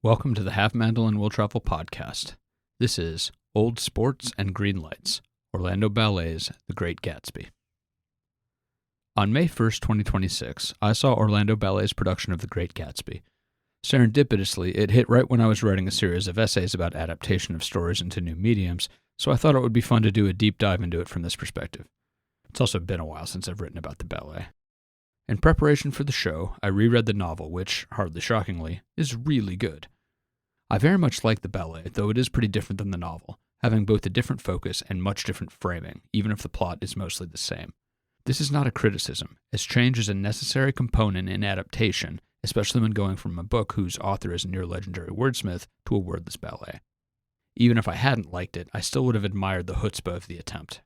Welcome to the Half Mandolin Will Travel podcast. This is Old Sports and Green Lights, Orlando Ballet's The Great Gatsby. On May 1st, 2026, I saw Orlando Ballet's production of The Great Gatsby. Serendipitously, it hit right when I was writing a series of essays about adaptation of stories into new mediums, so I thought it would be fun to do a deep dive into it from this perspective. It's also been a while since I've written about the ballet. In preparation for the show, I reread the novel, which, hardly shockingly, is really good. I very much like the ballet, though it is pretty different than the novel, having both a different focus and much different framing, even if the plot is mostly the same. This is not a criticism, as change is a necessary component in adaptation, especially when going from a book whose author is a near-legendary wordsmith to a wordless ballet. Even if I hadn't liked it, I still would have admired the chutzpah of the attempt.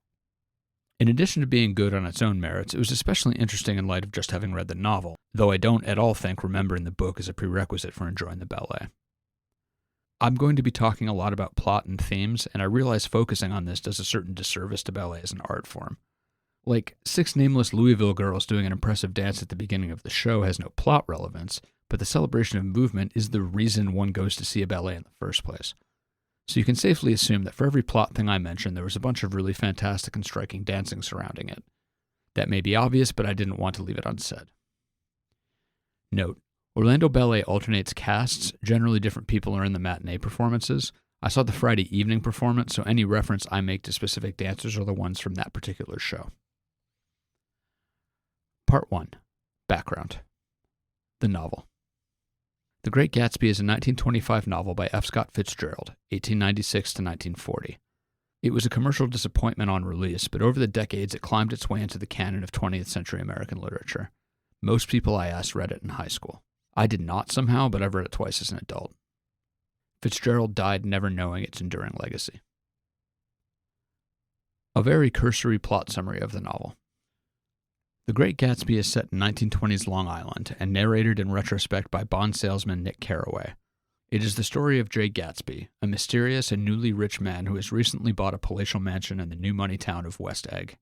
In addition to being good on its own merits, it was especially interesting in light of just having read the novel, though I don't at all think remembering the book is a prerequisite for enjoying the ballet. I'm going to be talking a lot about plot and themes, and I realize focusing on this does a certain disservice to ballet as an art form. Like, 6 nameless Louisville girls doing an impressive dance at the beginning of the show has no plot relevance, but the celebration of movement is the reason one goes to see a ballet in the first place. So you can safely assume that for every plot thing I mentioned, there was a bunch of really fantastic and striking dancing surrounding it. That may be obvious, but I didn't want to leave it unsaid. Note: Orlando Ballet alternates casts, generally different people are in the matinee performances. I saw the Friday evening performance, so any reference I make to specific dancers are the ones from that particular show. Part 1. Background. The novel. The Great Gatsby is a 1925 novel by F. Scott Fitzgerald, 1896 to 1940. It was a commercial disappointment on release, but over the decades it climbed its way into the canon of 20th century American literature. Most people I asked read it in high school. I did not somehow, but I've read it twice as an adult. Fitzgerald died never knowing its enduring legacy. A very cursory plot summary of the novel. The Great Gatsby is set in 1920s Long Island and narrated in retrospect by Bond salesman Nick Carraway. It is the story of Jay Gatsby, a mysterious and newly rich man who has recently bought a palatial mansion in the new money town of West Egg.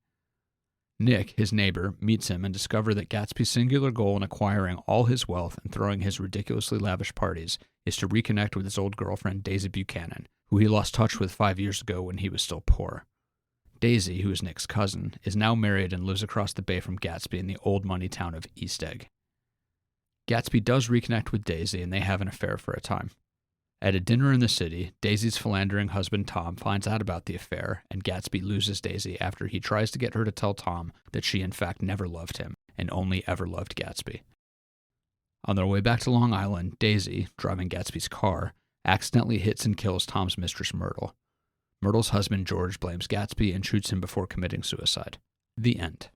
Nick, his neighbor, meets him and discovers that Gatsby's singular goal in acquiring all his wealth and throwing his ridiculously lavish parties is to reconnect with his old girlfriend Daisy Buchanan, who he lost touch with 5 years ago when he was still poor. Daisy, who is Nick's cousin, is now married and lives across the bay from Gatsby in the old money town of East Egg. Gatsby does reconnect with Daisy and they have an affair for a time. At a dinner in the city, Daisy's philandering husband Tom finds out about the affair, and Gatsby loses Daisy after he tries to get her to tell Tom that she in fact never loved him, and only ever loved Gatsby. On their way back to Long Island, Daisy, driving Gatsby's car, accidentally hits and kills Tom's mistress Myrtle. Myrtle's husband George blames Gatsby and shoots him before committing suicide. The end.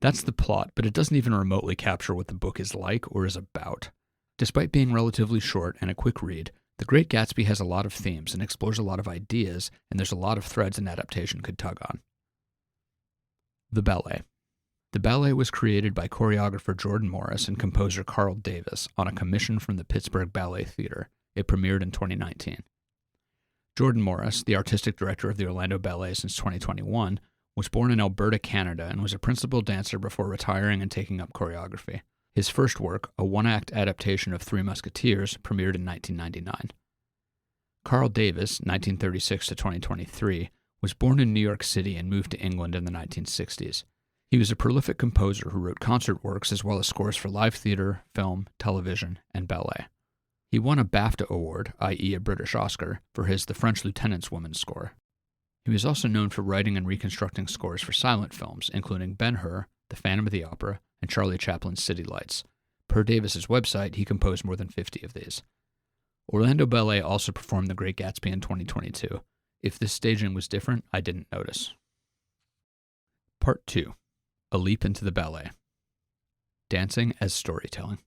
That's the plot, but it doesn't even remotely capture what the book is like or is about. Despite being relatively short and a quick read, The Great Gatsby has a lot of themes and explores a lot of ideas, and there's a lot of threads an adaptation could tug on. The ballet. The ballet was created by choreographer Jordan Morris and composer Carl Davis on a commission from the Pittsburgh Ballet Theater. It premiered in 2019. Jordan Morris, the artistic director of the Orlando Ballet since 2021, was born in Alberta, Canada, and was a principal dancer before retiring and taking up choreography. His first work, a one-act adaptation of Three Musketeers, premiered in 1999. Carl Davis, 1936 to 2023, was born in New York City and moved to England in the 1960s. He was a prolific composer who wrote concert works as well as scores for live theater, film, television, and ballet. He won a BAFTA award, i.e. a British Oscar, for his The French Lieutenant's Woman score. He was also known for writing and reconstructing scores for silent films, including Ben-Hur, The Phantom of the Opera, and Charlie Chaplin's City Lights. Per Davis's website, he composed more than 50 of these. Orlando Ballet also performed The Great Gatsby in 2022. If this staging was different, I didn't notice. Part 2. A leap into the ballet. Dancing as storytelling.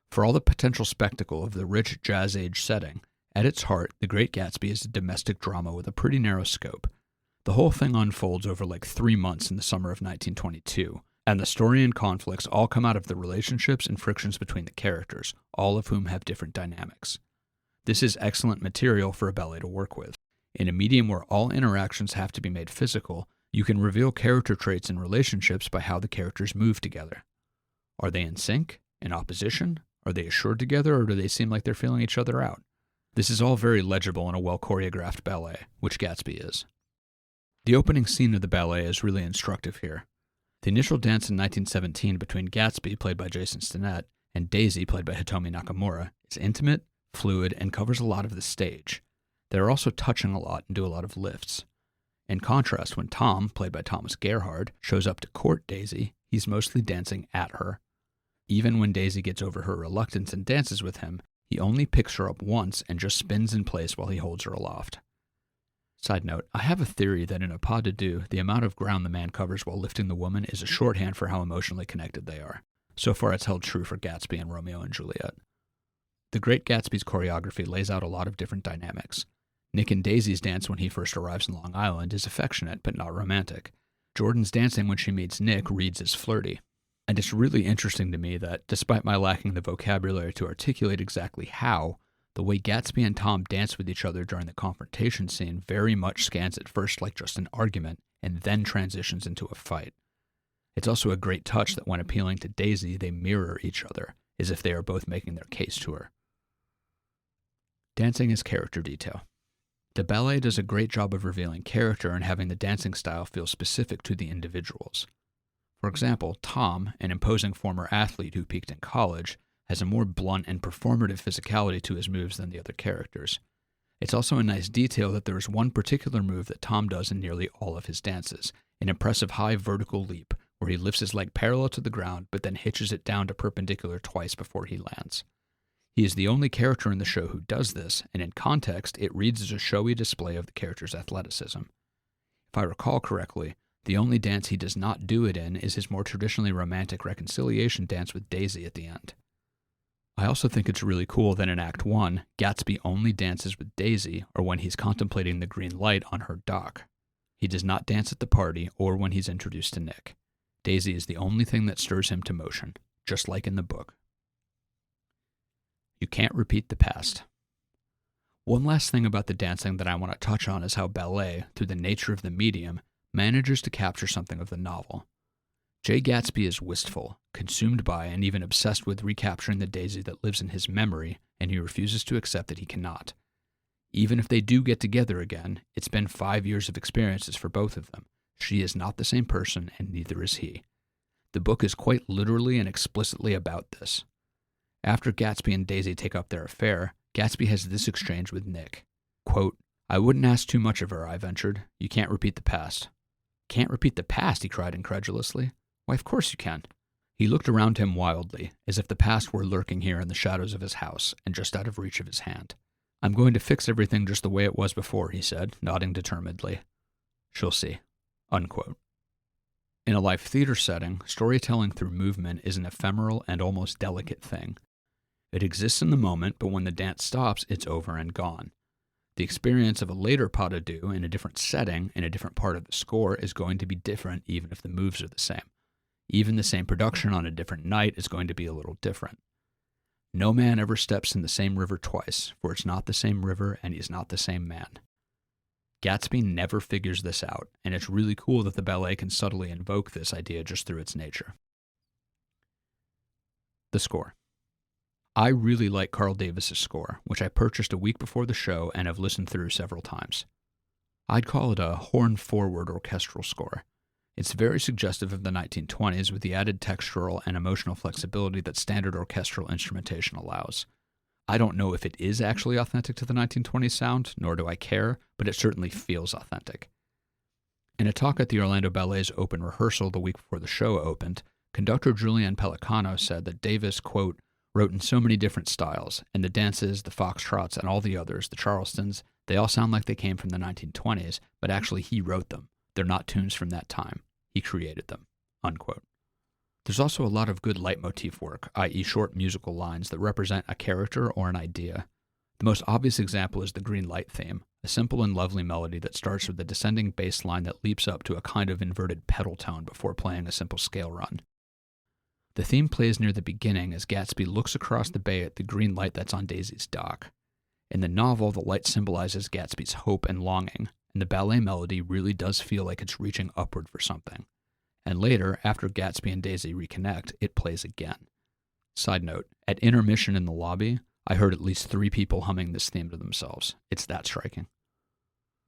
For all the potential spectacle of the rich jazz age setting, at its heart, The Great Gatsby is a domestic drama with a pretty narrow scope. The whole thing unfolds over like 3 months in the summer of 1922, and the story and conflicts all come out of the relationships and frictions between the characters, all of whom have different dynamics. This is excellent material for a ballet to work with. In a medium where all interactions have to be made physical, you can reveal character traits and relationships by how the characters move together. Are they in sync? In opposition? Are they assured together, or do they seem like they're feeling each other out? This is all very legible in a well-choreographed ballet, which Gatsby is. The opening scene of the ballet is really instructive here. The initial dance in 1917 between Gatsby, played by Jason Stinnett, and Daisy, played by Hitomi Nakamura, is intimate, fluid, and covers a lot of the stage. They're also touching a lot and do a lot of lifts. In contrast, when Tom, played by Thomas Gerhard, shows up to court Daisy, he's mostly dancing at her. Even when Daisy gets over her reluctance and dances with him, he only picks her up once and just spins in place while he holds her aloft. Side note, I have a theory that in a pas de deux, the amount of ground the man covers while lifting the woman is a shorthand for how emotionally connected they are. So far, it's held true for Gatsby and Romeo and Juliet. The Great Gatsby's choreography lays out a lot of different dynamics. Nick and Daisy's dance when he first arrives in Long Island is affectionate but not romantic. Jordan's dancing when she meets Nick reads as flirty. And it's really interesting to me that, despite my lacking the vocabulary to articulate exactly how, the way Gatsby and Tom dance with each other during the confrontation scene very much scans at first like just an argument and then transitions into a fight. It's also a great touch that when appealing to Daisy, they mirror each other, as if they are both making their case to her. Dancing is character detail. The ballet does a great job of revealing character and having the dancing style feel specific to the individuals. For example, Tom, an imposing former athlete who peaked in college, has a more blunt and performative physicality to his moves than the other characters. It's also a nice detail that there is one particular move that Tom does in nearly all of his dances, an impressive high vertical leap, where he lifts his leg parallel to the ground but then hitches it down to perpendicular twice before he lands. He is the only character in the show who does this, and in context, it reads as a showy display of the character's athleticism. If I recall correctly, the only dance he does not do it in is his more traditionally romantic reconciliation dance with Daisy at the end. I also think it's really cool that in Act 1, Gatsby only dances with Daisy or when he's contemplating the green light on her dock. He does not dance at the party or when he's introduced to Nick. Daisy is the only thing that stirs him to motion, just like in the book. You can't repeat the past. One last thing about the dancing that I want to touch on is how ballet, through the nature of the medium, manages to capture something of the novel. Jay Gatsby is wistful, consumed by, and even obsessed with recapturing the Daisy that lives in his memory, and he refuses to accept that he cannot. Even if they do get together again, it's been 5 years of experiences for both of them. She is not the same person, and neither is he. The book is quite literally and explicitly about this. After Gatsby and Daisy take up their affair, Gatsby has this exchange with Nick. Quote, "I wouldn't ask too much of her," I ventured. "You can't repeat the past." "Can't repeat the past?" he cried incredulously. "Why, of course you can." He looked around him wildly, as if the past were lurking here in the shadows of his house and just out of reach of his hand. "I'm going to fix everything just the way it was before," he said, nodding determinedly. "She'll see." Unquote. In a live theater setting, storytelling through movement is an ephemeral and almost delicate thing. It exists in the moment, but when the dance stops, it's over and gone. The experience of a later pas de deux in a different setting, in a different part of the score, is going to be different even if the moves are the same. Even the same production on a different night is going to be a little different. No man ever steps in the same river twice, for it's not the same river and he's not the same man. Gatsby never figures this out, and it's really cool that the ballet can subtly invoke this idea just through its nature. The score. I really like Carl Davis's score, which I purchased a week before the show and have listened through several times. I'd call it a horn-forward orchestral score. It's very suggestive of the 1920s with the added textural and emotional flexibility that standard orchestral instrumentation allows. I don't know if it is actually authentic to the 1920s sound, nor do I care, but it certainly feels authentic. In a talk at the Orlando Ballet's open rehearsal the week before the show opened, conductor Julian Pellicano said that Davis, quote, wrote in so many different styles, and the dances, the foxtrots, and all the others, the Charlestons, they all sound like they came from the 1920s, but actually he wrote them. They're not tunes from that time. He created them. Unquote. There's also a lot of good leitmotif work, i.e. short musical lines that represent a character or an idea. The most obvious example is the Green Light theme, a simple and lovely melody that starts with a descending bass line that leaps up to a kind of inverted pedal tone before playing a simple scale run. The theme plays near the beginning as Gatsby looks across the bay at the green light that's on Daisy's dock. In the novel, the light symbolizes Gatsby's hope and longing, and the ballet melody really does feel like it's reaching upward for something. And later, after Gatsby and Daisy reconnect, it plays again. Side note, at intermission in the lobby, I heard at least 3 people humming this theme to themselves. It's that striking.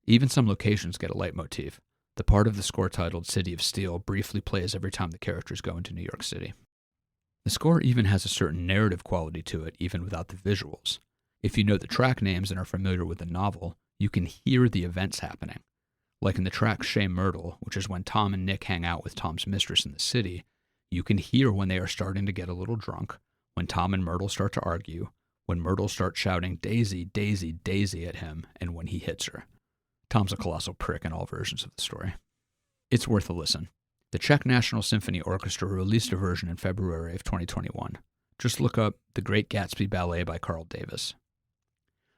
Even some locations get a leitmotif. The part of the score titled City of Steel briefly plays every time the characters go into New York City. The score even has a certain narrative quality to it, even without the visuals. If you know the track names and are familiar with the novel, you can hear the events happening. Like in the track Shea Myrtle, which is when Tom and Nick hang out with Tom's mistress in the city, you can hear when they are starting to get a little drunk, when Tom and Myrtle start to argue, when Myrtle starts shouting Daisy, Daisy, Daisy at him, and when he hits her. Tom's a colossal prick in all versions of the story. It's worth a listen. The Czech National Symphony Orchestra released a version in February of 2021. Just look up The Great Gatsby Ballet by Carl Davis.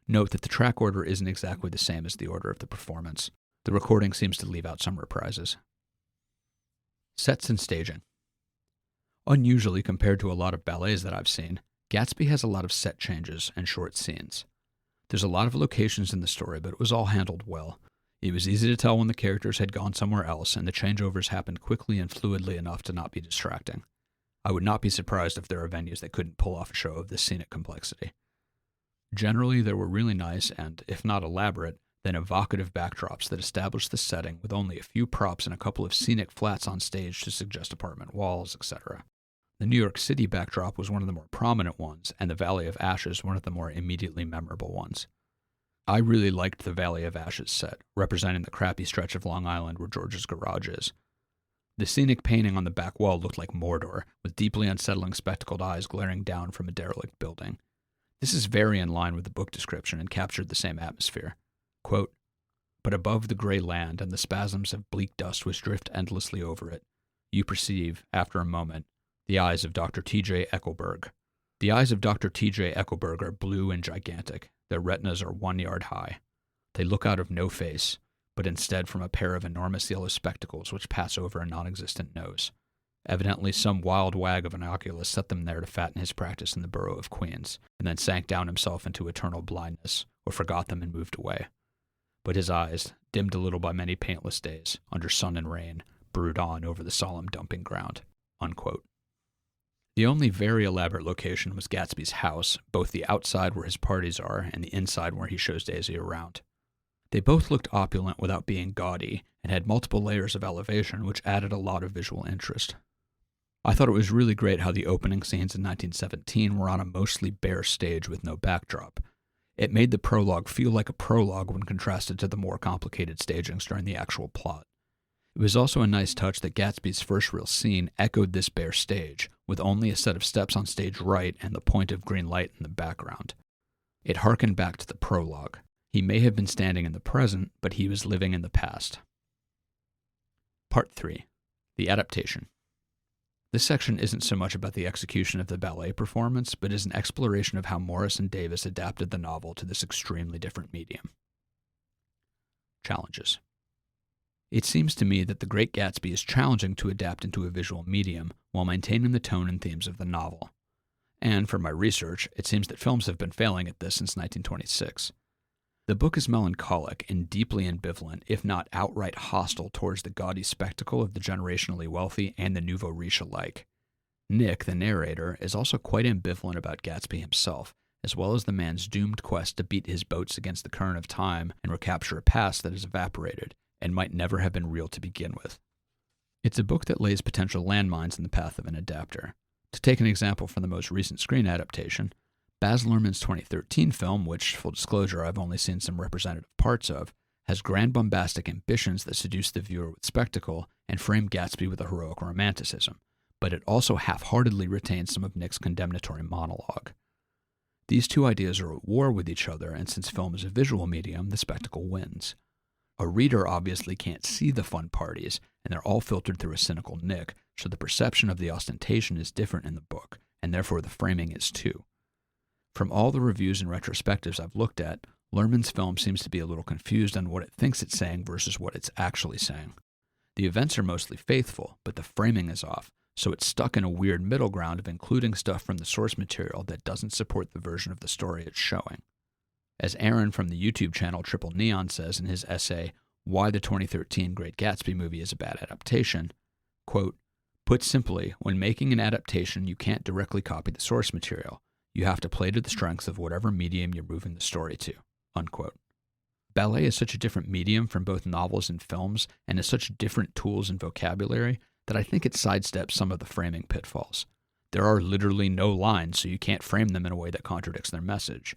Note that the track order isn't exactly the same as the order of the performance. The recording seems to leave out some reprises. Sets and staging. Unusually compared to a lot of ballets that I've seen, Gatsby has a lot of set changes and short scenes. There's a lot of locations in the story, but it was all handled well. It was easy to tell when the characters had gone somewhere else, and the changeovers happened quickly and fluidly enough to not be distracting. I would not be surprised if there are venues that couldn't pull off a show of this scenic complexity. Generally, there were really nice and, if not elaborate, then evocative backdrops that established the setting with only a few props and a couple of scenic flats on stage to suggest apartment walls, etc. The New York City backdrop was one of the more prominent ones, and the Valley of Ashes one of the more immediately memorable ones. I really liked the Valley of Ashes set, representing the crappy stretch of Long Island where George's garage is. The scenic painting on the back wall looked like Mordor, with deeply unsettling spectacled eyes glaring down from a derelict building. This is very in line with the book description and captured the same atmosphere. Quote, "But above the gray land and the spasms of bleak dust which drift endlessly over it, you perceive, after a moment, the eyes of Dr. T.J. Eckelberg. The eyes of Dr. T.J. Eckelberg are blue and gigantic. Their retinas are 1 yard high. They look out of no face, but instead from a pair of enormous yellow spectacles which pass over a non-existent nose. Evidently some wild wag of an oculist set them there to fatten his practice in the borough of Queens, and then sank down himself into eternal blindness, or forgot them and moved away. But his eyes, dimmed a little by many paintless days, under sun and rain, brood on over the solemn dumping ground." Unquote. The only very elaborate location was Gatsby's house, both the outside where his parties are and the inside where he shows Daisy around. They both looked opulent without being gaudy, and had multiple layers of elevation, which added a lot of visual interest. I thought it was really great how the opening scenes in 1917 were on a mostly bare stage with no backdrop. It made the prologue feel like a prologue when contrasted to the more complicated stagings during the actual plot. It was also a nice touch that Gatsby's first real scene echoed this bare stage, with only a set of steps on stage right and the point of green light in the background. It harkened back to the prologue. He may have been standing in the present, but he was living in the past. Part 3. The adaptation. This section isn't so much about the execution of the ballet performance, but is an exploration of how Morris and Davis adapted the novel to this extremely different medium. Challenges. It seems to me that The Great Gatsby is challenging to adapt into a visual medium while maintaining the tone and themes of the novel. And from my research, it seems that films have been failing at this since 1926. The book is melancholic and deeply ambivalent, if not outright hostile towards the gaudy spectacle of the generationally wealthy and the nouveau riche alike. Nick, the narrator, is also quite ambivalent about Gatsby himself, as well as the man's doomed quest to beat his boats against the current of time and recapture a past that has evaporated and might never have been real to begin with. It's a book that lays potential landmines in the path of an adapter. To take an example from the most recent screen adaptation, Baz Luhrmann's 2013 film, which, full disclosure, I've only seen some representative parts of, has grand bombastic ambitions that seduce the viewer with spectacle and frame Gatsby with a heroic romanticism, but it also half-heartedly retains some of Nick's condemnatory monologue. These two ideas are at war with each other, and since film is a visual medium, the spectacle wins. A reader obviously can't see the fun parties, and they're all filtered through a cynical Nick, so the perception of the ostentation is different in the book, and therefore the framing is too. From all the reviews and retrospectives I've looked at, Luhrmann's film seems to be a little confused on what it thinks it's saying versus what it's actually saying. The events are mostly faithful, but the framing is off, so it's stuck in a weird middle ground of including stuff from the source material that doesn't support the version of the story it's showing. As Aaron from the YouTube channel Triple Neon says in his essay, Why the 2013 Great Gatsby Movie is a Bad Adaptation, quote, Put simply, when making an adaptation, you can't directly copy the source material. You have to play to the strengths of whatever medium you're moving the story to." Unquote. Ballet is such a different medium from both novels and films, and has such different tools and vocabulary, that I think it sidesteps some of the framing pitfalls. There are literally no lines, so you can't frame them in a way that contradicts their message.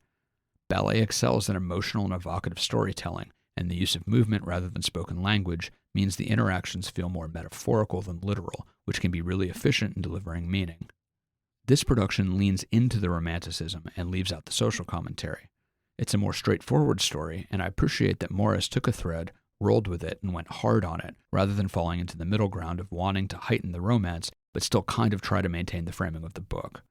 Ballet excels in emotional and evocative storytelling, and the use of movement rather than spoken language means the interactions feel more metaphorical than literal, which can be really efficient in delivering meaning. This production leans into the romanticism and leaves out the social commentary. It's a more straightforward story, and I appreciate that Morris took a thread, rolled with it, and went hard on it, rather than falling into the middle ground of wanting to heighten the romance, but still kind of try to maintain the framing of the book.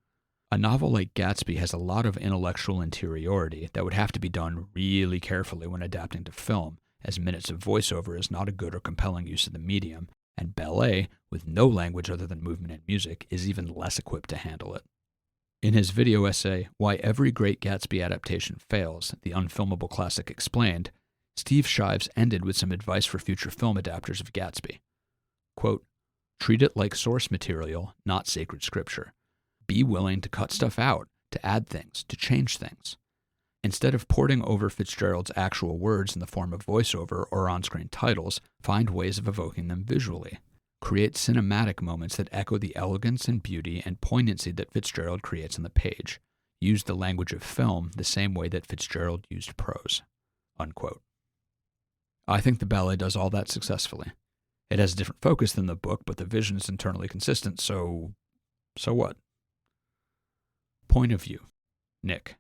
A novel like Gatsby has a lot of intellectual interiority that would have to be done really carefully when adapting to film, as minutes of voiceover is not a good or compelling use of the medium, and Ballet, with no language other than movement and music, is even less equipped to handle it. In his video essay, "Why Every Great Gatsby Adaptation Fails, the Unfilmable Classic Explained," Steve Shives ended with some advice for future film adapters of Gatsby. Quote, "Treat it like source material, not sacred scripture. Be willing to cut stuff out, to add things, to change things. Instead of porting over Fitzgerald's actual words in the form of voiceover or on-screen titles, find ways of evoking them visually. Create cinematic moments that echo the elegance and beauty and poignancy that Fitzgerald creates on the page. Use the language of film the same way that Fitzgerald used prose." Unquote. I think the ballet does all that successfully. It has a different focus than the book, but the vision is internally consistent, so what? Point of view. Nick.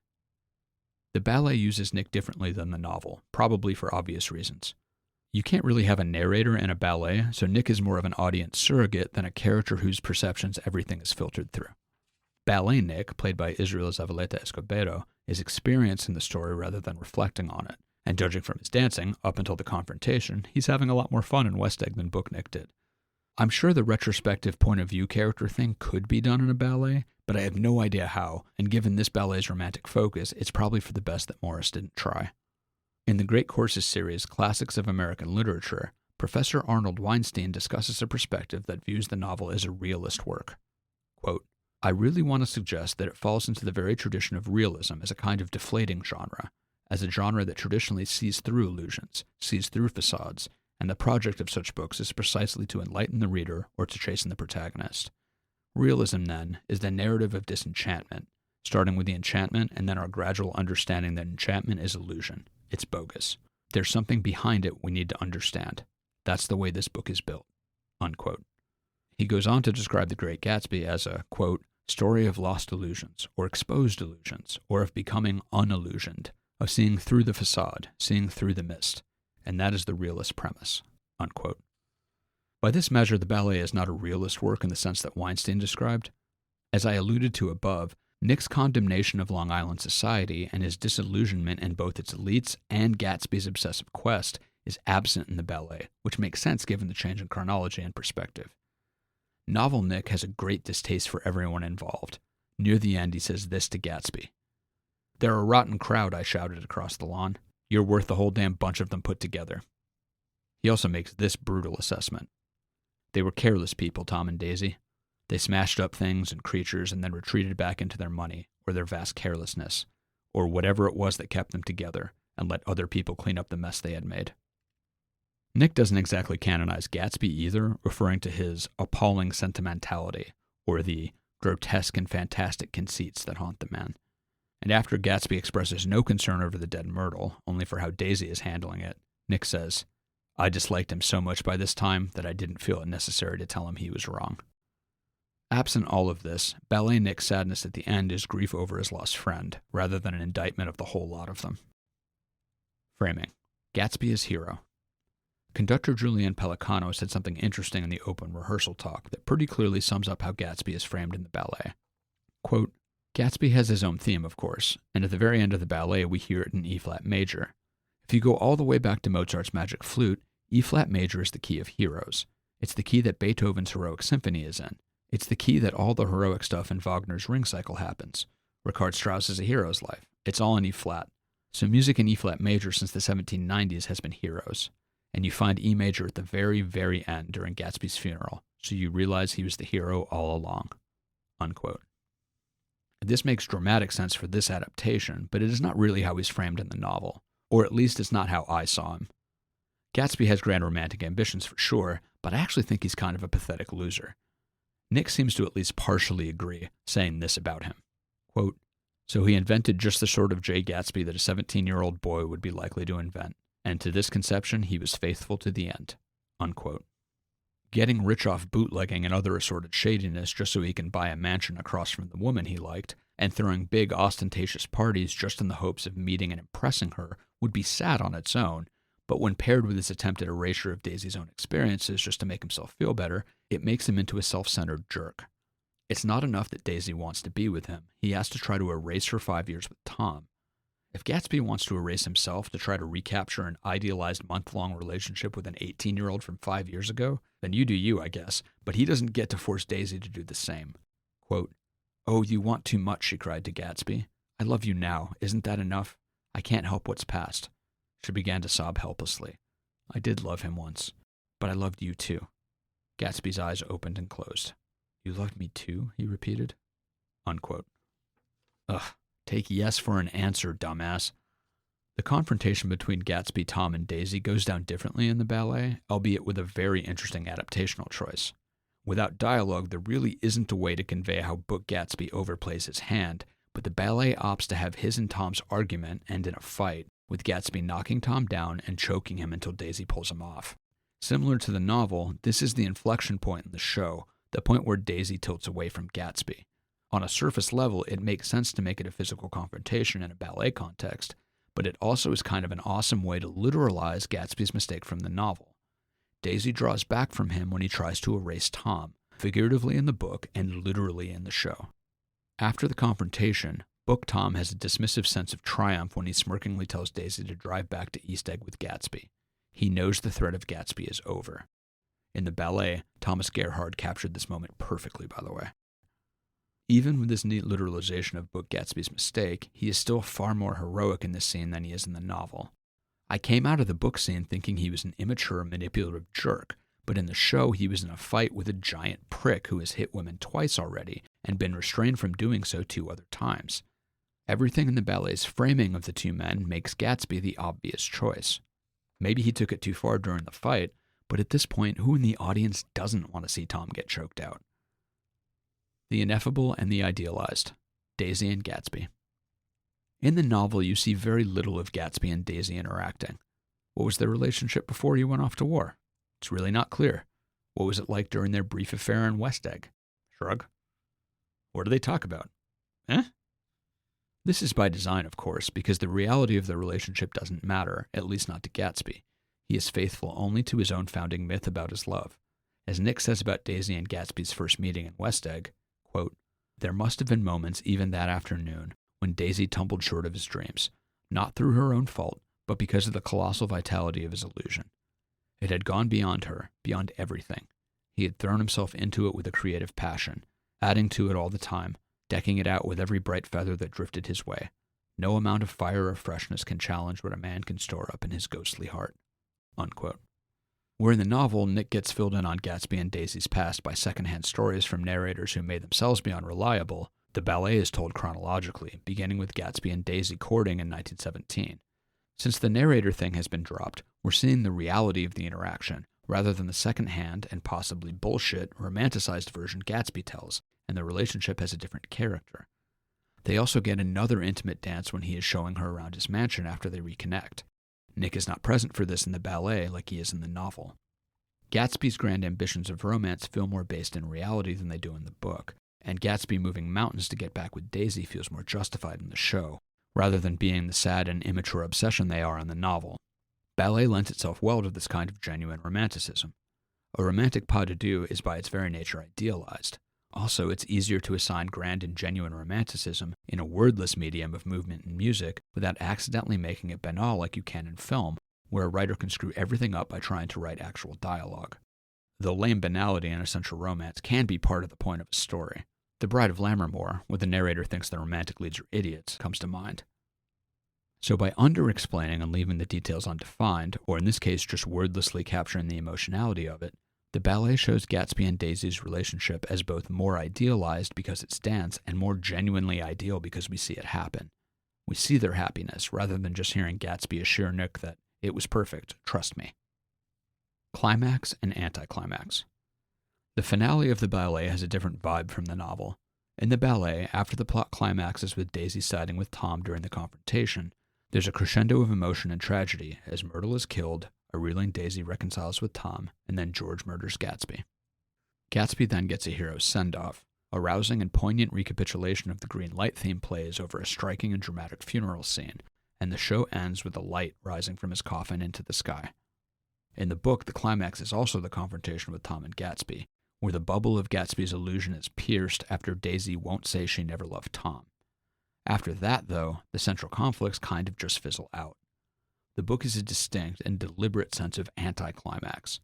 The ballet uses Nick differently than the novel, probably for obvious reasons. You can't really have a narrator in a ballet, so Nick is more of an audience surrogate than a character whose perceptions everything is filtered through. Ballet Nick, played by Israel Zavaleta Escobedo, is experiencing the story rather than reflecting on it, and judging from his dancing, up until the confrontation, he's having a lot more fun in West Egg than Book Nick did. I'm sure the retrospective point of view character thing could be done in a ballet, but I have no idea how, and given this ballet's romantic focus, it's probably for the best that Morris didn't try. In the Great Courses series, Classics of American Literature, Professor Arnold Weinstein discusses a perspective that views the novel as a realist work. Quote, "I really want to suggest that it falls into the very tradition of realism as a kind of deflating genre, as a genre that traditionally sees through illusions, sees through facades, and the project of such books is precisely to enlighten the reader or to chasten the protagonist. Realism, then, is the narrative of disenchantment, starting with the enchantment and then our gradual understanding that enchantment is illusion. It's bogus. There's something behind it we need to understand. That's the way this book is built." Unquote. He goes on to describe The Great Gatsby as a, quote, "story of lost illusions, or exposed illusions, or of becoming unillusioned, of seeing through the facade, seeing through the mist. And that is the realist premise." Unquote. By this measure, the ballet is not a realist work in the sense that Weinstein described. As I alluded to above, Nick's condemnation of Long Island society and his disillusionment in both its elites and Gatsby's obsessive quest is absent in the ballet, which makes sense given the change in chronology and perspective. Novel Nick has a great distaste for everyone involved. Near the end, he says this to Gatsby. "They're a rotten crowd," I shouted across the lawn. "You're worth the whole damn bunch of them put together." He also makes this brutal assessment. "They were careless people, Tom and Daisy. They smashed up things and creatures and then retreated back into their money, or their vast carelessness, or whatever it was that kept them together, and let other people clean up the mess they had made." Nick doesn't exactly canonize Gatsby either, referring to his appalling sentimentality, or the grotesque and fantastic conceits that haunt the man. And after Gatsby expresses no concern over the dead Myrtle, only for how Daisy is handling it, Nick says, "I disliked him so much by this time that I didn't feel it necessary to tell him he was wrong." Absent all of this, Ballet Nick's sadness at the end is grief over his lost friend, rather than an indictment of the whole lot of them. Framing. Gatsby as hero. Conductor Julian Pelicano said something interesting in the open rehearsal talk that pretty clearly sums up how Gatsby is framed in the ballet. Quote, "Gatsby has his own theme, of course, and at the very end of the ballet we hear it in E-flat major. If you go all the way back to Mozart's Magic Flute, E-flat major is the key of heroes. It's the key that Beethoven's Heroic Symphony is in. It's the key that all the heroic stuff in Wagner's Ring Cycle happens. Richard Strauss is a hero's life. It's all in E-flat. So music in E-flat major since the 1790s has been heroes. and you find E major at the very, very end during Gatsby's funeral, so you realize he was the hero all along." Unquote. This makes dramatic sense for this adaptation, but it is not really how he's framed in the novel, or at least it's not how I saw him. Gatsby has grand romantic ambitions for sure, but I actually think he's kind of a pathetic loser. Nick seems to at least partially agree, saying this about him. Quote, "So he invented just the sort of Jay Gatsby that a 17-year-old boy would be likely to invent, and to this conception he was faithful to the end." Unquote. Getting rich off bootlegging and other assorted shadiness just so he can buy a mansion across from the woman he liked, and throwing big ostentatious parties just in the hopes of meeting and impressing her would be sad on its own, but when paired with his attempted erasure of Daisy's own experiences just to make himself feel better, it makes him into a self-centered jerk. It's not enough that Daisy wants to be with him, he has to try to erase her 5 years with Tom. If Gatsby wants to erase himself to try to recapture an idealized month-long relationship with an 18-year-old from 5 years ago, then you do you, I guess, but he doesn't get to force Daisy to do the same. Quote, "Oh, you want too much," she cried to Gatsby. "I love you now. Isn't that enough? I can't help what's past." She began to sob helplessly. "I did love him once, but I loved you too." Gatsby's eyes opened and closed. "You loved me too?" he repeated. Unquote. Ugh. Take yes for an answer, dumbass. The confrontation between Gatsby, Tom, and Daisy goes down differently in the ballet, albeit with a very interesting adaptational choice. Without dialogue, there really isn't a way to convey how Book Gatsby overplays his hand, but the ballet opts to have his and Tom's argument end in a fight, with Gatsby knocking Tom down and choking him until Daisy pulls him off. Similar to the novel, this is the inflection point in the show, the point where Daisy tilts away from Gatsby. On a surface level, it makes sense to make it a physical confrontation in a ballet context, but it also is kind of an awesome way to literalize Gatsby's mistake from the novel. Daisy draws back from him when he tries to erase Tom, figuratively in the book and literally in the show. After the confrontation, Book Tom has a dismissive sense of triumph when he smirkingly tells Daisy to drive back to East Egg with Gatsby. He knows the threat of Gatsby is over. In the ballet, Thomas Gerhard captured this moment perfectly, by the way. Even with this neat literalization of Book Gatsby's mistake, he is still far more heroic in this scene than he is in the novel. I came out of the book scene thinking he was an immature, manipulative jerk, but in the show he was in a fight with a giant prick who has hit women twice already and been restrained from doing so 2 other times. Everything in the ballet's framing of the two men makes Gatsby the obvious choice. Maybe he took it too far during the fight, but at this point, who in the audience doesn't want to see Tom get choked out? The ineffable and the idealized, Daisy and Gatsby. In the novel, you see very little of Gatsby and Daisy interacting. What was their relationship before he went off to war? It's really not clear. What was it like during their brief affair in West Egg? Shrug. What do they talk about? This is by design, of course, because the reality of the relationship doesn't matter, at least not to Gatsby. He is faithful only to his own founding myth about his love. As Nick says about Daisy and Gatsby's first meeting in West Egg, quote, "There must have been moments even that afternoon when Daisy tumbled short of his dreams, not through her own fault, but because of the colossal vitality of his illusion. It had gone beyond her, beyond everything. He had thrown himself into it with a creative passion, adding to it all the time, decking it out with every bright feather that drifted his way. No amount of fire or freshness can challenge what a man can store up in his ghostly heart." Unquote. Where in the novel, Nick gets filled in on Gatsby and Daisy's past by secondhand stories from narrators who may themselves be unreliable, the ballet is told chronologically, beginning with Gatsby and Daisy courting in 1917. Since the narrator thing has been dropped, we're seeing the reality of the interaction, rather than the secondhand and possibly bullshit, romanticized version Gatsby tells, and the relationship has a different character. They also get another intimate dance when he is showing her around his mansion after they reconnect. Nick is not present for this in the ballet like he is in the novel. Gatsby's grand ambitions of romance feel more based in reality than they do in the book, and Gatsby moving mountains to get back with Daisy feels more justified in the show, rather than being the sad and immature obsession they are in the novel. Ballet lends itself well to this kind of genuine romanticism. A romantic pas de deux is by its very nature idealized. Also, it's easier to assign grand and genuine romanticism in a wordless medium of movement and music without accidentally making it banal like you can in film, where a writer can screw everything up by trying to write actual dialogue. Though lame banality in essential romance can be part of the point of a story. The Bride of Lammermoor, where the narrator thinks the romantic leads are idiots, comes to mind. So by under-explaining and leaving the details undefined, or in this case just wordlessly capturing the emotionality of it, the ballet shows Gatsby and Daisy's relationship as both more idealized because it's dance and more genuinely ideal because we see it happen. We see their happiness rather than just hearing Gatsby assure Nick that it was perfect, trust me. Climax and anticlimax. The finale of the ballet has a different vibe from the novel. In the ballet, after the plot climaxes with Daisy siding with Tom during the confrontation, there's a crescendo of emotion and tragedy as Myrtle is killed, a reeling Daisy reconciles with Tom, and then George murders Gatsby. Gatsby then gets a hero's send-off. A rousing and poignant recapitulation of the green light theme plays over a striking and dramatic funeral scene, and the show ends with a light rising from his coffin into the sky. In the book, the climax is also the confrontation with Tom and Gatsby, where the bubble of Gatsby's illusion is pierced after Daisy won't say she never loved Tom. After that, though, the central conflicts kind of just fizzle out. The book is a distinct and deliberate sense of anticlimax.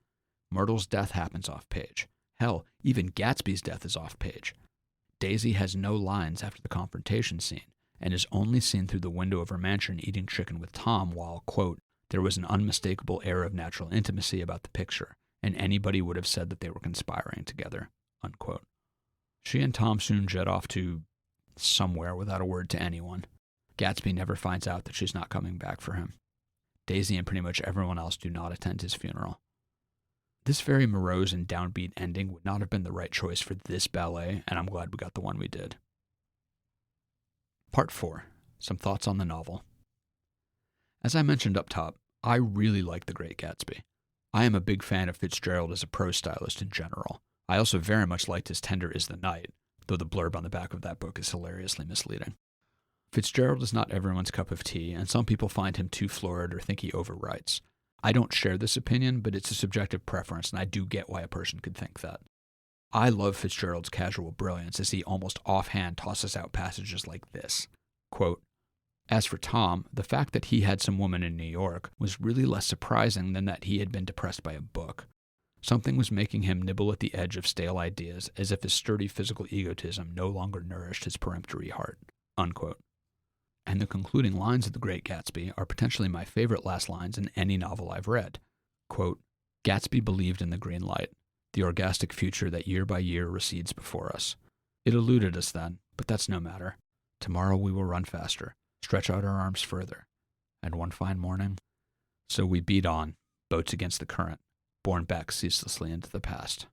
Myrtle's death happens off-page. Hell, even Gatsby's death is off-page. Daisy has no lines after the confrontation scene, and is only seen through the window of her mansion eating chicken with Tom while, quote, there was an unmistakable air of natural intimacy about the picture, and anybody would have said that they were conspiring together, unquote. She and Tom soon jet off to somewhere without a word to anyone. Gatsby never finds out that she's not coming back for him. Daisy and pretty much everyone else do not attend his funeral. This very morose and downbeat ending would not have been the right choice for this ballet, and I'm glad we got the one we did. Part 4. Some thoughts on the novel. As I mentioned up top, I really like The Great Gatsby. I am a big fan of Fitzgerald as a prose stylist in general. I also very much liked his Tender is the Night, though the blurb on the back of that book is hilariously misleading. Fitzgerald is not everyone's cup of tea, and some people find him too florid or think he overwrites. I don't share this opinion, but it's a subjective preference, and I do get why a person could think that. I love Fitzgerald's casual brilliance as he almost offhand tosses out passages like this. Quote, as for Tom, the fact that he had some woman in New York was really less surprising than that he had been depressed by a book. Something was making him nibble at the edge of stale ideas as if his sturdy physical egotism no longer nourished his peremptory heart. Unquote. And the concluding lines of The Great Gatsby are potentially my favorite last lines in any novel I've read. Quote, Gatsby believed in the green light, the orgastic future that year by year recedes before us. It eluded us then, but that's no matter. Tomorrow we will run faster, stretch out our arms further, and one fine morning, so we beat on, boats against the current, borne back ceaselessly into the past.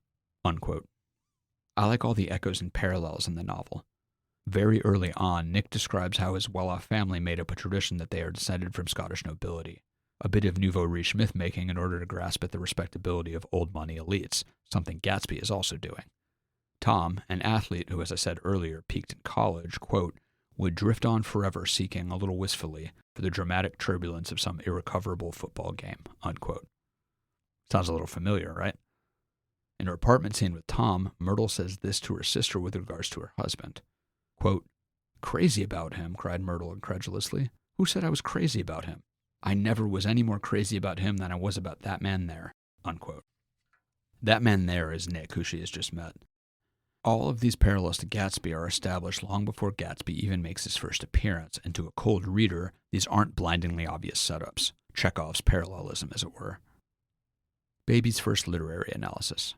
Unquote. I like all the echoes and parallels in the novel. Very early on, Nick describes how his well-off family made up a tradition that they are descended from Scottish nobility, a bit of nouveau riche myth-making in order to grasp at the respectability of old-money elites, something Gatsby is also doing. Tom, an athlete who, as I said earlier, peaked in college, quote, would drift on forever seeking, a little wistfully, for the dramatic turbulence of some irrecoverable football game, unquote. Sounds a little familiar, right? In her apartment scene with Tom, Myrtle says this to her sister with regards to her husband. Quote, crazy about him, cried Myrtle incredulously. Who said I was crazy about him? I never was any more crazy about him than I was about that man there, unquote. That man there is Nick, who she has just met. All of these parallels to Gatsby are established long before Gatsby even makes his first appearance, and to a cold reader, these aren't blindingly obvious setups, Chekhov's parallelism, as it were. Baby's first literary analysis.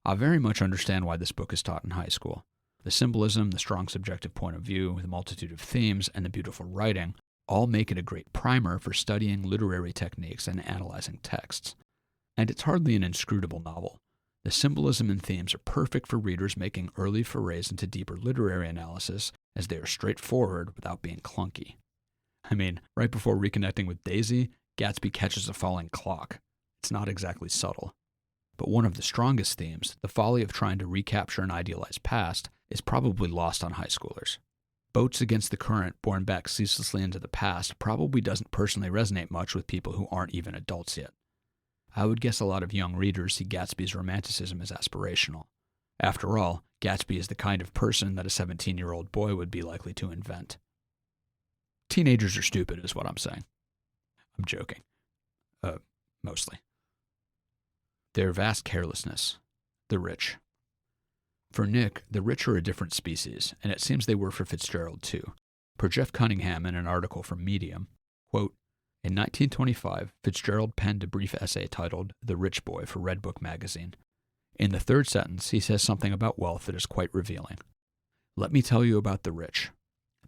I very much understand why this book is taught in high school. The symbolism, the strong subjective point of view, the multitude of themes, and the beautiful writing all make it a great primer for studying literary techniques and analyzing texts. And it's hardly an inscrutable novel. The symbolism and themes are perfect for readers making early forays into deeper literary analysis, as they are straightforward without being clunky. I mean, right before reconnecting with Daisy, Gatsby catches a falling clock. It's not exactly subtle. But one of the strongest themes, the folly of trying to recapture an idealized past, is probably lost on high schoolers. Boats against the current, borne back ceaselessly into the past, probably doesn't personally resonate much with people who aren't even adults yet. I would guess a lot of young readers see Gatsby's romanticism as aspirational. After all, Gatsby is the kind of person that a 17-year-old boy would be likely to invent. Teenagers are stupid, is what I'm saying. I'm joking. Mostly. Their vast carelessness. The rich. For Nick, the rich are a different species, and it seems they were for Fitzgerald too. Per Jeff Cunningham in an article from Medium, Quote, in 1925, Fitzgerald penned a brief essay titled The Rich Boy for Red Book magazine. In the third sentence, he says something about wealth that is quite revealing. Let me tell you about the rich.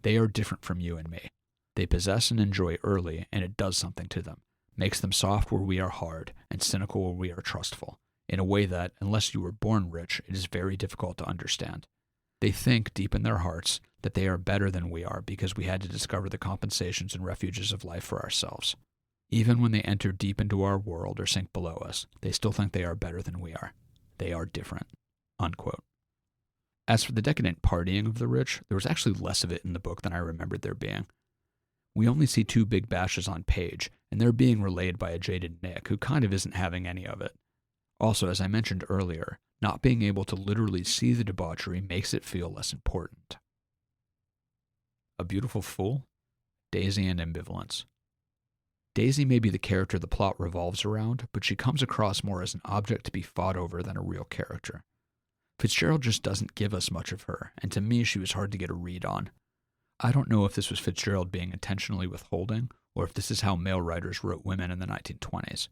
They are different from you and me. They possess and enjoy early, and it does something to them, makes them soft where we are hard, and cynical where we are trustful, in a way that, unless you were born rich, it is very difficult to understand. They think, deep in their hearts, that they are better than we are because we had to discover the compensations and refuges of life for ourselves. Even when they enter deep into our world or sink below us, they still think they are better than we are. They are different. Unquote. As for the decadent partying of the rich, there was actually less of it in the book than I remembered there being. We only see 2 big bashes on page, and they're being relayed by a jaded Nick who kind of isn't having any of it. Also, as I mentioned earlier, not being able to literally see the debauchery makes it feel less important. A Beautiful Fool? Daisy and Ambivalence. Daisy may be the character the plot revolves around, but she comes across more as an object to be fought over than a real character. Fitzgerald just doesn't give us much of her, and to me she was hard to get a read on. I don't know if this was Fitzgerald being intentionally withholding, or if this is how male writers wrote women in the 1920s.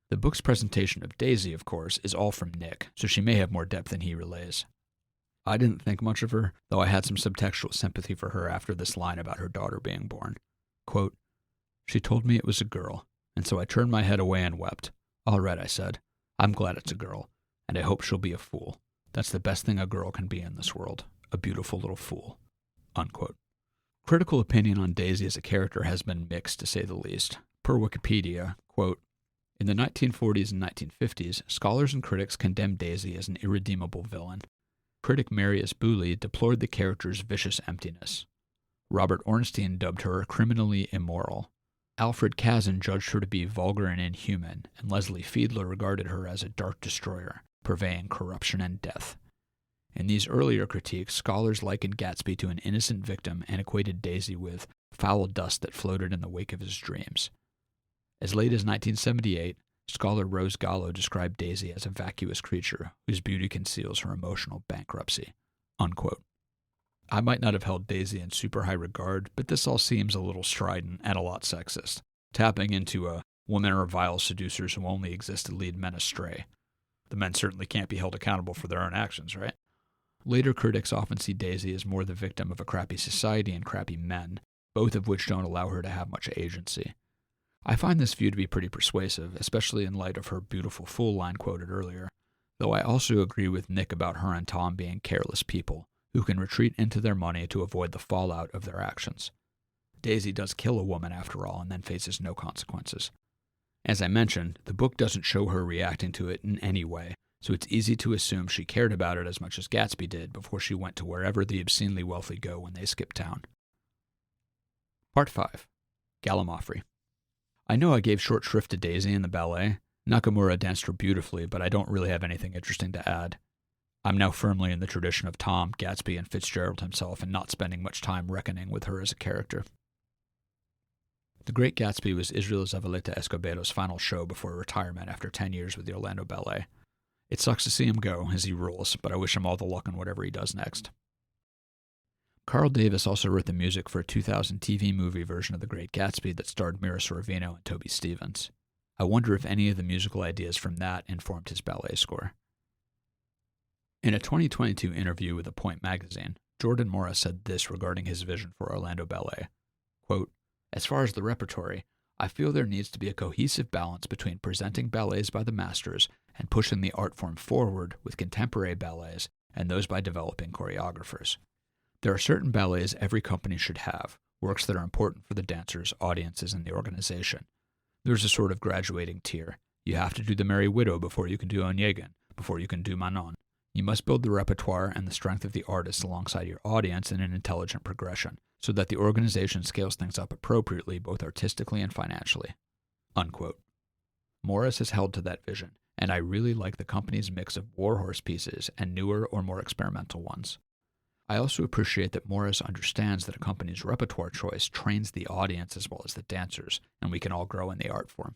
The book's presentation of Daisy, of course, is all from Nick, so she may have more depth than he relays. I didn't think much of her, though I had some subtextual sympathy for her after this line about her daughter being born. Quote, she told me it was a girl, and so I turned my head away and wept. All right, I said. I'm glad it's a girl, and I hope she'll be a fool. That's the best thing a girl can be in this world, a beautiful little fool. Unquote. Critical opinion on Daisy as a character has been mixed, to say the least. Per Wikipedia, quote, in the 1940s and 1950s, scholars and critics condemned Daisy as an irredeemable villain. Critic Marius Booley deplored the character's vicious emptiness. Robert Ornstein dubbed her criminally immoral. Alfred Kazin judged her to be vulgar and inhuman, and Leslie Fiedler regarded her as a dark destroyer, purveying corruption and death. In these earlier critiques, scholars likened Gatsby to an innocent victim and equated Daisy with foul dust that floated in the wake of his dreams. As late as 1978, scholar Rose Gallo described Daisy as a vacuous creature whose beauty conceals her emotional bankruptcy. Unquote. I might not have held Daisy in super high regard, but this all seems a little strident and a lot sexist, tapping into a women are vile seducers who only exist to lead men astray. The men certainly can't be held accountable for their own actions, right? Later critics often see Daisy as more the victim of a crappy society and crappy men, both of which don't allow her to have much agency. I find this view to be pretty persuasive, especially in light of her beautiful fool line quoted earlier, though I also agree with Nick about her and Tom being careless people, who can retreat into their money to avoid the fallout of their actions. Daisy does kill a woman after all and then faces no consequences. As I mentioned, the book doesn't show her reacting to it in any way, so it's easy to assume she cared about it as much as Gatsby did before she went to wherever the obscenely wealthy go when they skip town. Part 5. Gallimaufry. I know I gave short shrift to Daisy in the ballet. Nakamura danced her beautifully, but I don't really have anything interesting to add. I'm now firmly in the tradition of Tom, Gatsby, and Fitzgerald himself, and not spending much time reckoning with her as a character. The Great Gatsby was Israel Zavaleta Escobedo's final show before retirement after 10 years with the Orlando Ballet. It sucks to see him go, as he rules, but I wish him all the luck in whatever he does next. Carl Davis also wrote the music for a 2000 TV movie version of The Great Gatsby that starred Mira Sorvino and Toby Stevens. I wonder if any of the musical ideas from that informed his ballet score. In a 2022 interview with The Point magazine, Jordan Morris said this regarding his vision for Orlando Ballet. Quote, as far as the repertory, I feel there needs to be a cohesive balance between presenting ballets by the masters and pushing the art form forward with contemporary ballets and those by developing choreographers. There are certain ballets every company should have, works that are important for the dancers, audiences, and the organization. There's a sort of graduating tier. You have to do the Merry Widow before you can do Onegin, before you can do Manon. You must build the repertoire and the strength of the artist alongside your audience in an intelligent progression, so that the organization scales things up appropriately both artistically and financially. Unquote. Morris has held to that vision, and I really like the company's mix of warhorse pieces and newer or more experimental ones. I also appreciate that Morris understands that a company's repertoire choice trains the audience as well as the dancers, and we can all grow in the art form.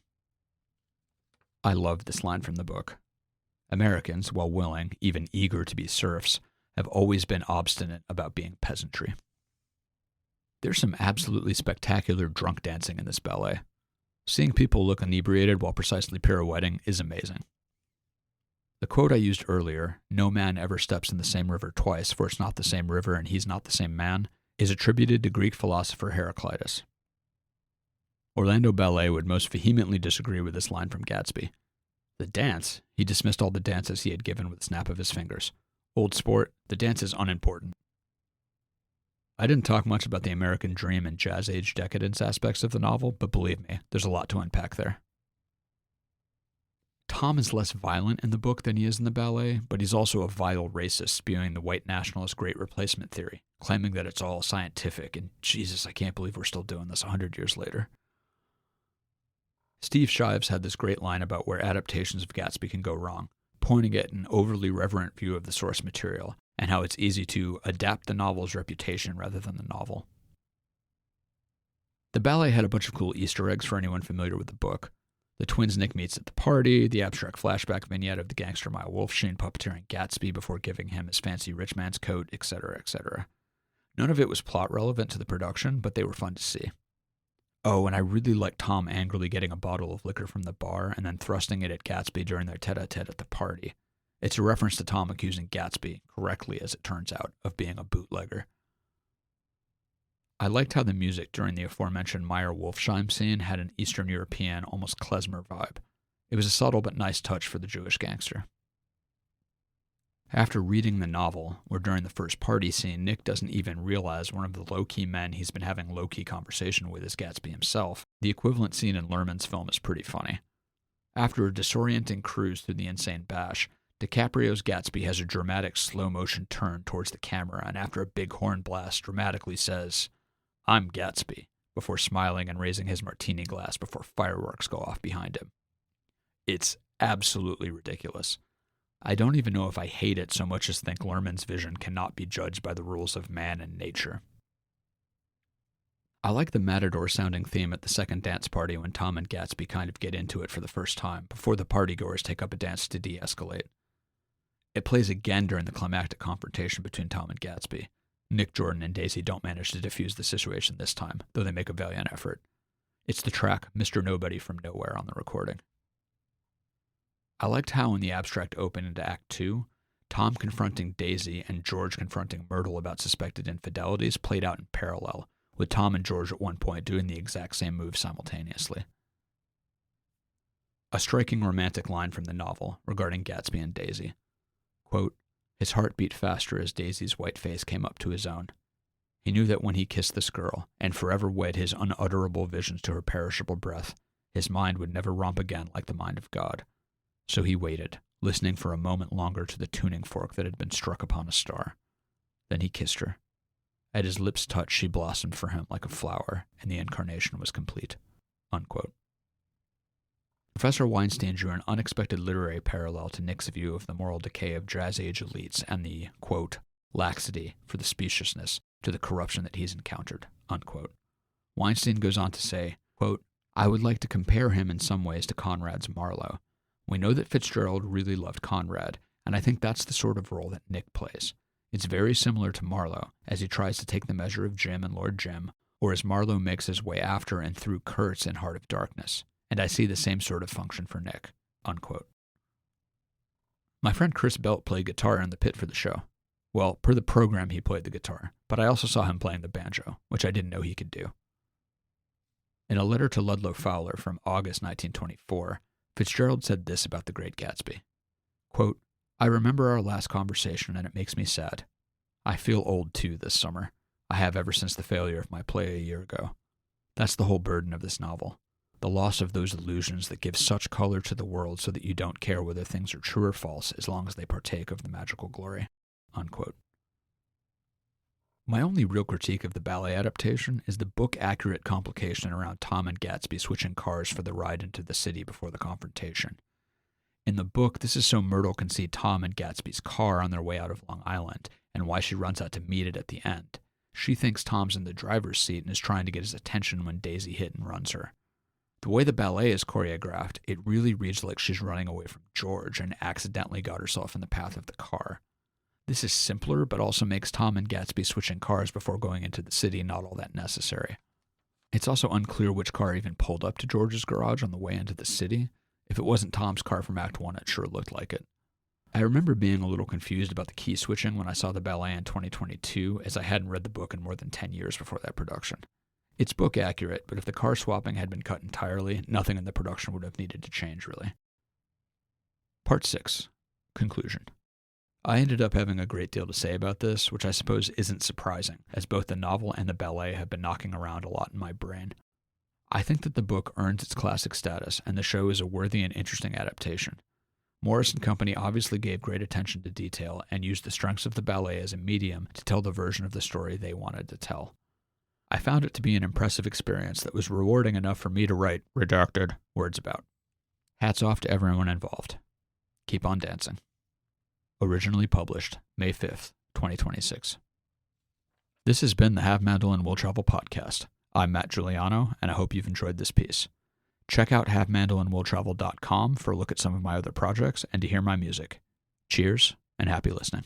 I love this line from the book. Americans, while willing, even eager to be serfs, have always been obstinate about being peasantry. There's some absolutely spectacular drunk dancing in this ballet. Seeing people look inebriated while precisely pirouetting is amazing. The quote I used earlier, "No man ever steps in the same river twice, for it's not the same river and he's not the same man," is attributed to Greek philosopher Heraclitus. Orlando Ballet would most vehemently disagree with this line from Gatsby. The dance, he dismissed all the dances he had given with a snap of his fingers. Old sport, the dance is unimportant. I didn't talk much about the American dream and jazz age decadence aspects of the novel, but believe me, there's a lot to unpack there. Tom is less violent in the book than he is in the ballet, but he's also a vile racist spewing the white nationalist great replacement theory, claiming that it's all scientific, and Jesus, I can't believe we're still doing this 100 years later. Steve Shives had this great line about where adaptations of Gatsby can go wrong, pointing at an overly reverent view of the source material, and how it's easy to adapt the novel's reputation rather than the novel. The ballet had a bunch of cool Easter eggs for anyone familiar with the book. The twins Nick meets at the party, the abstract flashback vignette of the gangster Maya Wolfsheim puppeteering Gatsby before giving him his fancy rich man's coat, etc., etc. None of it was plot relevant to the production, but they were fun to see. Oh, and I really liked Tom angrily getting a bottle of liquor from the bar and then thrusting it at Gatsby during their tete-a-tete at the party. It's a reference to Tom accusing Gatsby, correctly as it turns out, of being a bootlegger. I liked how the music during the aforementioned Meyer Wolfsheim scene had an Eastern European, almost klezmer vibe. It was a subtle but nice touch for the Jewish gangster. After reading the novel, or during the first party scene, Nick doesn't even realize one of the low-key men he's been having low-key conversation with is Gatsby himself. The equivalent scene in Lerman's film is pretty funny. After a disorienting cruise through the insane bash, DiCaprio's Gatsby has a dramatic slow-motion turn towards the camera and after a big horn blast dramatically says, "I'm Gatsby," before smiling and raising his martini glass before fireworks go off behind him. It's absolutely ridiculous. I don't even know if I hate it so much as think Lerman's vision cannot be judged by the rules of man and nature. I like the matador-sounding theme at the second dance party when Tom and Gatsby kind of get into it for the first time, before the partygoers take up a dance to de-escalate. It plays again during the climactic confrontation between Tom and Gatsby. Nick, Jordan, and Daisy don't manage to defuse the situation this time, though they make a valiant effort. It's the track Mr. Nobody from Nowhere on the recording. I liked how in the abstract open into Act 2, Tom confronting Daisy and George confronting Myrtle about suspected infidelities played out in parallel, with Tom and George at one point doing the exact same move simultaneously. A striking romantic line from the novel regarding Gatsby and Daisy. Quote, "His heart beat faster as Daisy's white face came up to his own. He knew that when he kissed this girl, and forever wed his unutterable visions to her perishable breath, his mind would never romp again like the mind of God. So he waited, listening for a moment longer to the tuning fork that had been struck upon a star. Then he kissed her. At his lips' touch, she blossomed for him like a flower, and the incarnation was complete." Unquote. Professor Weinstein drew an unexpected literary parallel to Nick's view of the moral decay of jazz-age elites and the, quote, laxity for the speciousness to the corruption that he's encountered, unquote. Weinstein goes on to say, quote, "I would like to compare him in some ways to Conrad's Marlowe. We know that Fitzgerald really loved Conrad, and I think that's the sort of role that Nick plays. It's very similar to Marlowe, as he tries to take the measure of Jim and Lord Jim, or as Marlowe makes his way after and through Kurtz in Heart of Darkness. And I see the same sort of function for Nick," unquote. My friend Chris Belt played guitar in the pit for the show. Well, per the program he played the guitar, but I also saw him playing the banjo, which I didn't know he could do. In a letter to Ludlow Fowler from August 1924, Fitzgerald said this about The Great Gatsby. Quote, "I remember our last conversation and it makes me sad. I feel old too this summer. I have ever since the failure of my play a year ago. That's the whole burden of this novel. The loss of those illusions that give such color to the world so that you don't care whether things are true or false as long as they partake of the magical glory." Unquote. My only real critique of the ballet adaptation is the book-accurate complication around Tom and Gatsby switching cars for the ride into the city before the confrontation. In the book, this is so Myrtle can see Tom and Gatsby's car on their way out of Long Island, and why she runs out to meet it at the end. She thinks Tom's in the driver's seat and is trying to get his attention when Daisy hit and runs her. The way the ballet is choreographed, it really reads like she's running away from George and accidentally got herself in the path of the car. This is simpler, but also makes Tom and Gatsby switching cars before going into the city not all that necessary. It's also unclear which car even pulled up to George's garage on the way into the city. If it wasn't Tom's car from Act 1, it sure looked like it. I remember being a little confused about the key switching when I saw the ballet in 2022, as I hadn't read the book in more than 10 years before that production. It's book accurate, but if the car swapping had been cut entirely, nothing in the production would have needed to change, really. Part 6. Conclusion. I ended up having a great deal to say about this, which I suppose isn't surprising, as both the novel and the ballet have been knocking around a lot in my brain. I think that the book earns its classic status, and the show is a worthy and interesting adaptation. Morris and Company obviously gave great attention to detail and used the strengths of the ballet as a medium to tell the version of the story they wanted to tell. I found it to be an impressive experience that was rewarding enough for me to write redacted words about. Hats off to everyone involved. Keep on dancing. Originally published May 5th, 2026. This has been the Have Mandolin Will Travel podcast. I'm Matt Giuliano, and I hope you've enjoyed this piece. Check out havemandolinwilltravel.com for a look at some of my other projects and to hear my music. Cheers, and happy listening.